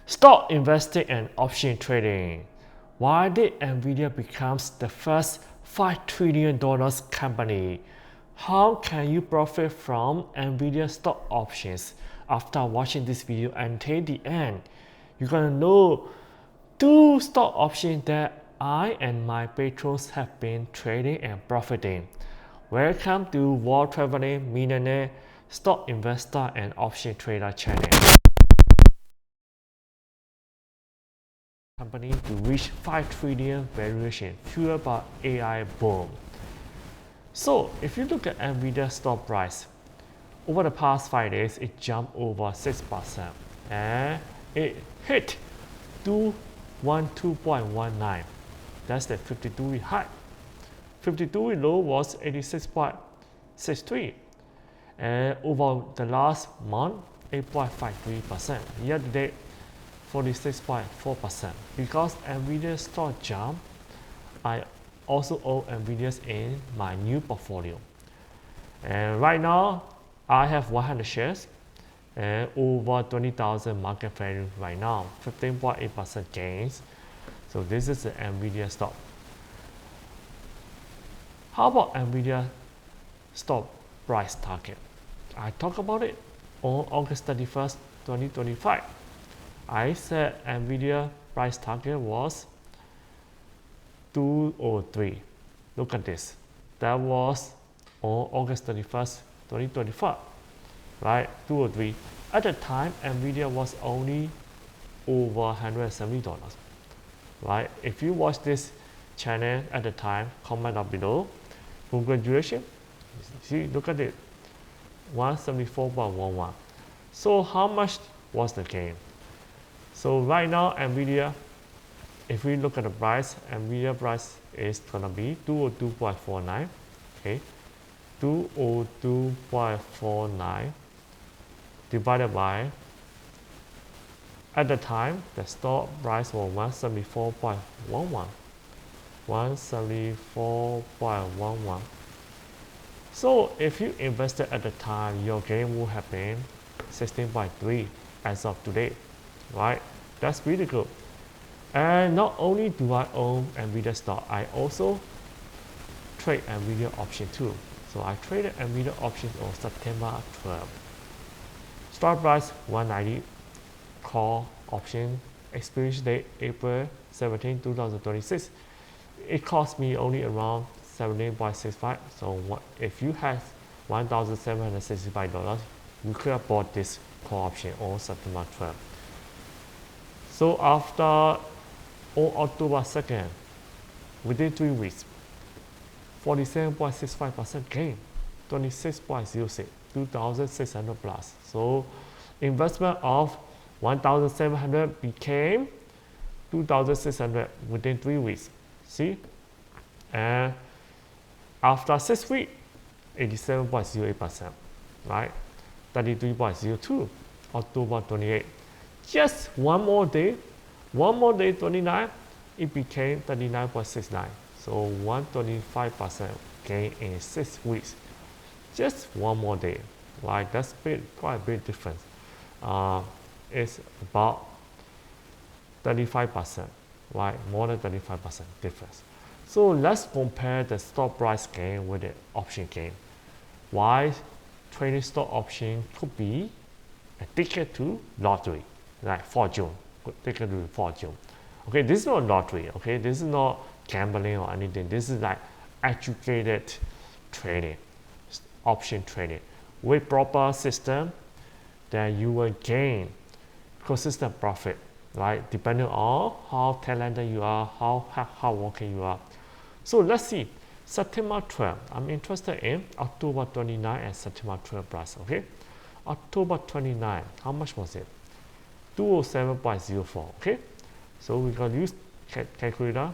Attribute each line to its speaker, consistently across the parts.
Speaker 1: Stock investing and option trading. Why did Nvidia become the first $5 trillion company? How can you profit from Nvidia stock options? After watching this video until the end, you're gonna know 2 stock options that I and my patrons have been trading and profiting. Welcome to World Traveling Millionaire Stock Investor and Option Trader channel. Company to reach 5 trillion valuation fueled by AI boom. So if you look at Nvidia stock price, over the past 5 days it jumped over 6% and it hit 212.19. That's the 52-week high. 52-week low was 86.63 and over the last month 8.53%. Year to date 46.4%. Because Nvidia stock jump, I also own Nvidia's in my new portfolio. And right now, I have 100 shares and over 20,000 market value right now, 15.8% gains. So this is the Nvidia stock. How about Nvidia stock price target? I talked about it on August 31st, 2025. I said Nvidia price target was 203. Look at this. That was on August 31st, 2025. Right? 203. At the time, Nvidia was only over $170. Right? If you watch this channel at the time, comment down below. Congratulations. See, look at it. 174.11. So how much was the gain? So right now, Nvidia, if we look at the price, Nvidia price is gonna be 202.49. Okay, 202.49 divided by, at the time, the stock price was 174.11. 174.11. So if you invested at the time, your gain would have been 16.3 as of today. Right? That's really good. And not only do I own Nvidia stock, I also trade Nvidia option too. So I traded Nvidia options on September 12. Start price 190, call option, expiration date April 17, 2026. It cost me only around 17.65. So if you have $1,765, you could have bought this call option on September 12. So after on October 2nd, within 3 weeks, 47.65% gain, 26.06, 2,600 plus. So investment of 1,700 became 2,600 within 3 weeks. See? And after 6 weeks, 87.08%, right? 33.02, October 28. Just one more day, 29, it became 39.69. So 125% gain in 6 weeks. Just one more day, right? That's quite a big difference. It's about 35%, right? More than 35% difference. So let's compare the stock price gain with the option gain. Why trading stock option could be a ticket to lottery, like fortune, ticket to fortune. Okay, this is not lottery. Okay, this is not gambling or anything. This is like educated trading, option trading with proper system that you will gain consistent profit, right? Depending on how talented you are, how hardworking you are. So let's see, September 12. I'm interested in October 29 and September 12 price. Okay, October 29. How much was it? 207.04. Okay, so we're gonna use calculator.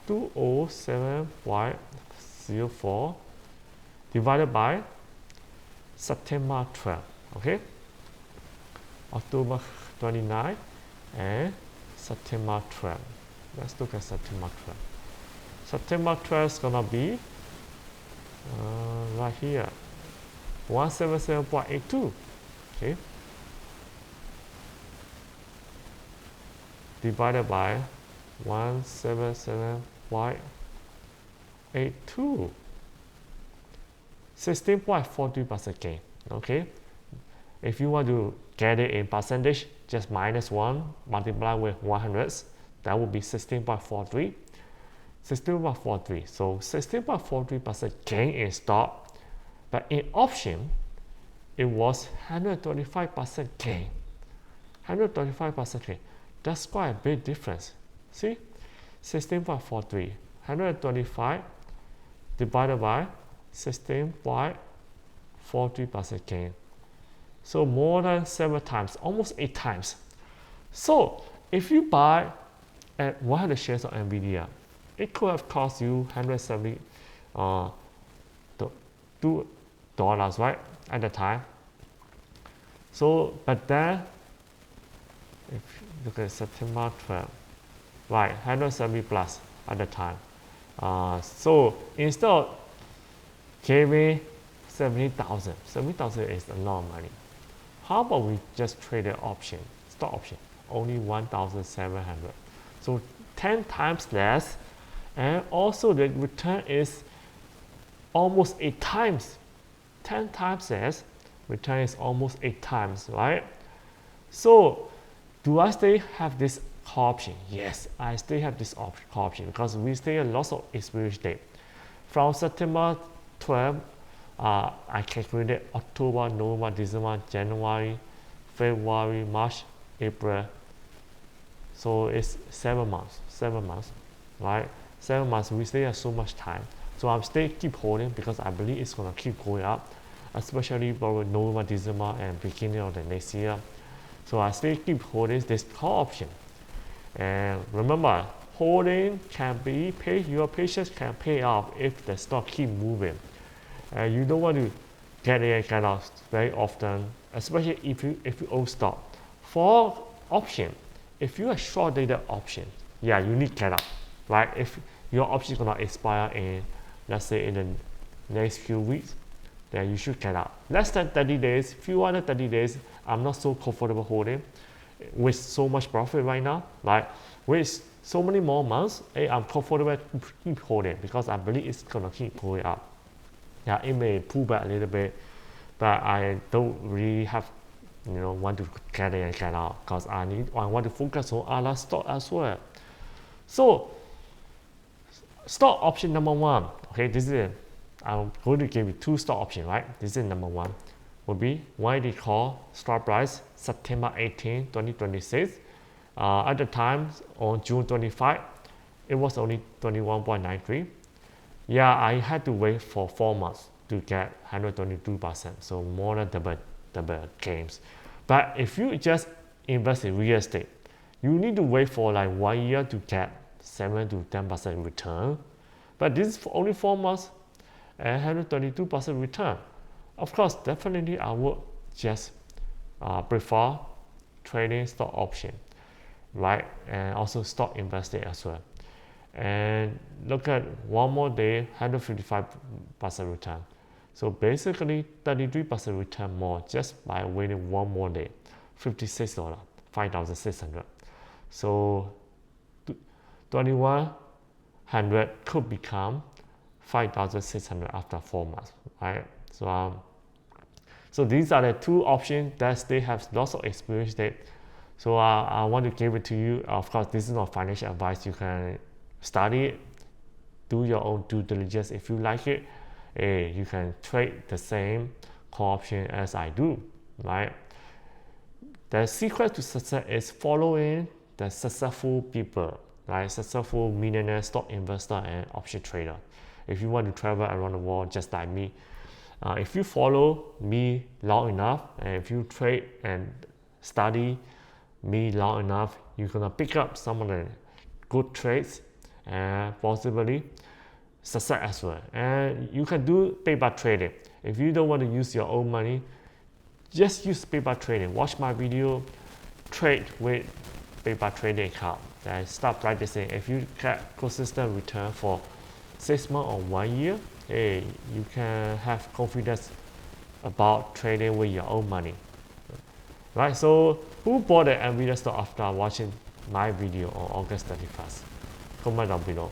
Speaker 1: 207.04 divided by September 12. Okay, October 29 and September 12. Let's look at September 12. September 12 is gonna be right here, 177.82. Okay, divided by 177.82. 16.43% gain. Okay, if you want to get it in percentage, just minus 1 multiply with 100, that would be 16.43. 16.43. So 16.43% gain in stock, but in option it was 125% gain. 125% gain. That's quite a big difference. See, 16.43, 125 divided by 16.43% gain. So more than 7 times, almost 8 times. So if you buy at 100 shares of Nvidia, it could have cost you $172, right, at the time. So, but then, if you look at September 12, right, 170 plus at the time. So instead of giving 70,000, 70,000 is a lot of money. How about we just trade the option, stock option, only 1,700. So 10 times less, and also the return is almost 8 times. 10 times less, return is almost 8 times, right? So do I still have this call option? Yes, I still have this call option because we still have lots of expiration date. From September 12, I calculated October, November, December, January, February, March, April. So it's 7 months, right? 7 months, we still have so much time. So I'm still keep holding because I believe it's gonna keep going up, especially for November, December, and beginning of the next year. So I still keep holding this call option. And remember, holding can be paid, your patience can pay off if the stock keep moving. And you don't want to get in and get out very often, especially if you own stock. For option, if you are short dated option, yeah, you need to get out, right? If your option is gonna expire in, let's say, in the next few weeks, then you should get out. Less than 30 days, few under 30 days, I'm not so comfortable holding with so much profit right now, right? With so many more months, I'm comfortable to keep holding because I believe it's gonna keep going up. Yeah, it may pull back a little bit, but I don't really have, want to get in and get out because I want to focus on other stock as well. So, stock option number 1. Okay, this is I'm going to give you 2 stock options, right? This is number 1. Will be what they call start price September 18, 2026. At the time on June 25, it was only 21.93. Yeah, I had to wait for 4 months to get 122%, so more than double gains. But if you just invest in real estate, you need to wait for like 1 year to get 7 to 10% return. But this is for only 4 months and 122% return. Of course, definitely I would just prefer trading stock option, right? And also stock investing as well. And look at one more day, 155% return. So basically 33% return more just by waiting one more day. $56, 5,600. So 2,100 could become 5,600 after 4 months, right? So these are the 2 options that they have lots of experience date. So I want to give it to you. Of course, this is not financial advice. You can study it, do your own due diligence. If you like it, you can trade the same call option as I do, right? The secret to success is following the successful people, right? Successful millionaire stock investor and option trader. If you want to travel around the world just like me, if you follow me long enough, and if you trade and study me long enough, you're gonna pick up some of the good trades and possibly success as well. And you can do paper trading. If you don't want to use your own money, just use paper trading. Watch my video, trade with paper trading account, and start practicing. If you get consistent return for 6 months or 1 year, you can have confidence about trading with your own money, right? So who bought the Nvidia stock after watching my video on August 31st? Comment down below.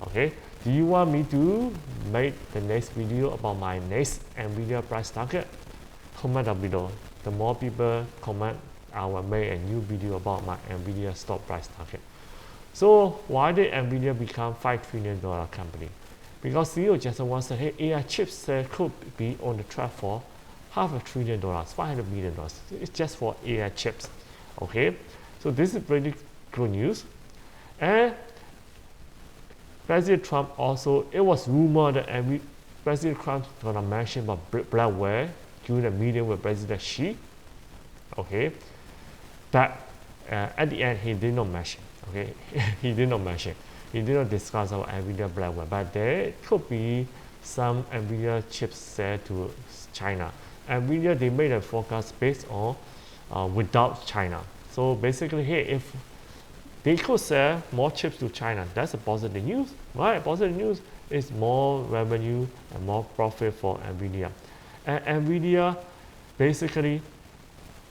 Speaker 1: Okay, do you want me to make the next video about my next Nvidia price target? Comment down below. The more people comment, I will make a new video about my Nvidia stock price target. So why did Nvidia become $5 trillion company? Because CEO Jensen once said, hey, AI chips could be on the track for $500 billion, $500 million. It's just for AI chips. Okay, so this is really good news. And President Trump also, it was rumored that President Trump was going to mention about Blackware during the meeting with President Xi. Okay, but at the end, he did not mention. Okay, he did not mention. He did not discuss about Nvidia Blackware, but there could be some Nvidia chips sent to China. Nvidia, they made a forecast based on without China. So basically, hey, if they could sell more chips to China, that's a positive news, right? Positive news is more revenue and more profit for Nvidia. And Nvidia basically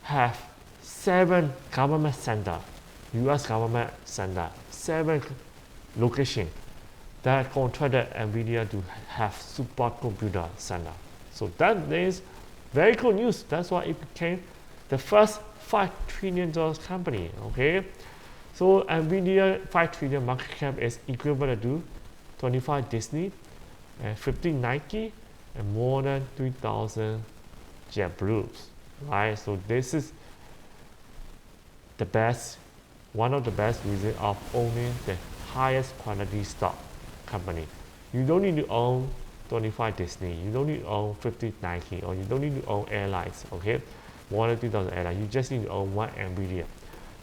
Speaker 1: have 7 government center, US government center, 7 location that contracted Nvidia to have supercomputer center. So that is very good news. That's why it became the first $5 trillion company. Okay, so Nvidia $5 trillion market cap is equivalent to 25 Disney, and 15 Nike, and more than 3,000 JetBlues. Right. So this is the best, one of the best reasons of owning the highest quality stock company. You don't need to own 25 Disney, you don't need to own 50 Nike, or you don't need to own airlines, okay? More than 3,000 airlines, you just need to own one Nvidia.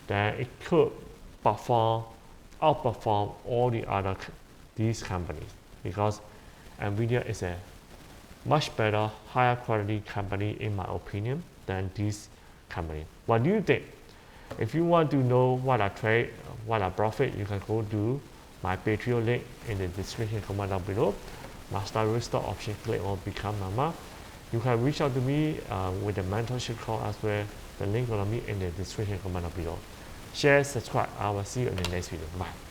Speaker 1: Then it could outperform all the other these companies, because Nvidia is a much better, higher quality company in my opinion than this company. What do you think? If you want to know what I trade, what I profit, you can go to my Patreon link in the description comment down below. Master Risk Stock Option, click on Become Mama. You can reach out to me with a mentorship call as well. The link will be in the description comment down below. Share, subscribe. I will see you in the next video. Bye.